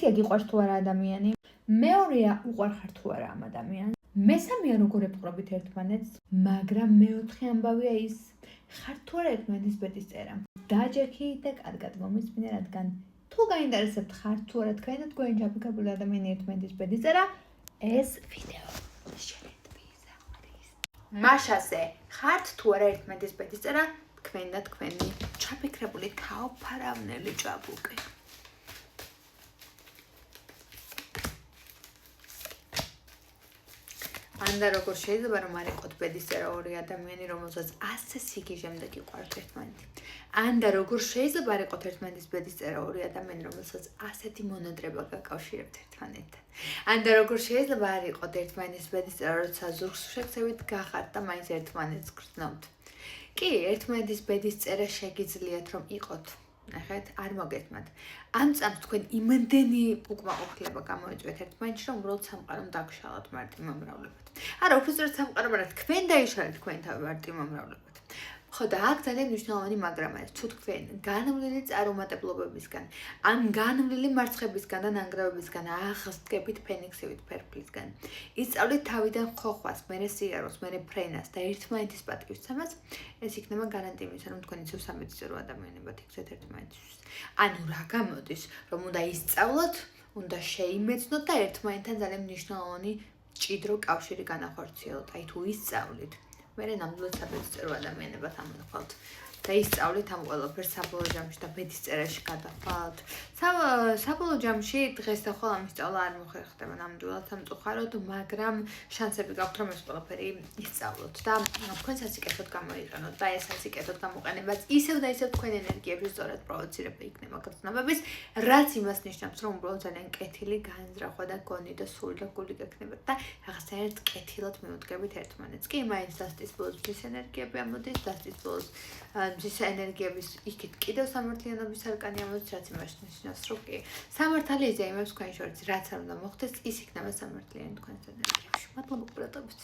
ერთია გიყვარს თუ არა ადამიანი, მეორეა უყვარ ხარ თუ არა ამ ადამიანს, მესამეა როგორ ებყრობით ერთმანეთს, მაგრამ მეოთხე ამბავია ის ხარ თუ არა ერთმანეთის ბედის წერა. დაჯექი და კარგად მომისმინე, რადგან თუ გაინტერესებთ ხარ თუ არა თქვენ და თქვენი ჩაფიქრებული ადამიანი ერთმანეთის ბედის წერა, ეს ვიდეო მაშასე ხართ თუ არა ერთმანეთის ბედის წერა, თქვენ და თქვენი ჩაფიქრებული თავფარავნელი ჭაბუკი. ანდა როგორ შეიძლება რომ არ იყოთ ბედის წერა ორი ადამიანი, რომელსაც ასე სიგიჟემდე გიყვართ ერთმანეთი. ანდა როგორ შეიძლება არ იყოთ ერთმანეთის ბედის წერა ორი ადამიანი, რომელსაც ასეთი მონადრება გაკავშირებთ ერთმანეთთან. ანდა როგორ შეიძლება არ იყოთ ერთმანეთის ბედის წერა, როცა ზურგს შეგცევით გახართ და მაინც ერთმანეთს გრძნობთ. კი, ერთმანეთის ბედის წერა შეგიძლიათ რომ იყოთ. ნახეთ, არ მოგეთმათ. ამ წამს თქვენ იმდენი უკმაყოფილება გამოიწვიეთ ერთმანეთში, რომ უბრალოდ სამყარომ დაგშალათ მარტივმომრავლებად. არა, უბრალოდ სამყარო, მაგრამ თქვენ დაიშალეთ თქვენ თავი მარტივმომრავლებად. ხო და აქ ძალიან მნიშვნელოვანი მაგრამაა, თუ თქვენ განვლილი წარუმატებლობებისგან, ან განვლილი მარცხებისგან და ნანგრევებისგან აღსდგებით ფენიქსივით ფერფლისგან, ისწავლით თავიდან ხოხვას, მერე სიაროს, მერე ფრენას და ერთმანეთის პატივისცემას, ეს იქნება გარანტია იმისა, რომ თქვენ ისევ სამეცნიერო ადამიანებად იქცეთ ერთმანეთისთვის. ანუ რა გამოდის, რომ უნდა ისწავლოთ, უნდა შეიმეცნოთ და ერთმანეთთან ძალიან მნიშვნელოვანი ჭიდრო კავშირი განახორციელოთ. აი თუ ისწავლით, მერე ნამდვილად სამეცნიერო ადამიანებად ამოხვალთ და ისწავლით ამ ყველაფერს საბოლოო ჯამში და ბედის წერაში გადახვალთ. საბოლოო ჯამში დღეს და ხოლ ამის სწავლა არ მოხერხდება ნამდვილად სამწუხაროდ, მაგრამ შანსები გაქვთ რომ ეს ყველაფერი ისწავლოთ და თქვენ სასიკეთოდ გამოიყენოთ და ეს სასიკეთოდ გამოყენებაც ისევ და ისევ თქვენ ენერგიებში სწორად პროვოცირება იქნება გრძნობების, რაც იმას ნიშნავს, რომ უბრალოდ ძალიან კეთილი განზრახვა და გონი და სული და გული გექნებათ და რაღაცნაირად კეთილად მიუდგებით ერთმანეთს. კი, მაინც დასტის ბოლოს მზის ენერგიები ამოდის, დასტის ბოლოს მზის ენერგიების იქით კიდევ სამართლიანობის არკანი ამოდის, რაც იმას ნიშნავს, რომ კი, სამართალი იზიარებს თქვენ შორის, რაც არ უნდა მოხდეს, ის იქნება სამართლიანი თქვენს ენერგიებში. მადლობა ყურადღებისთვის.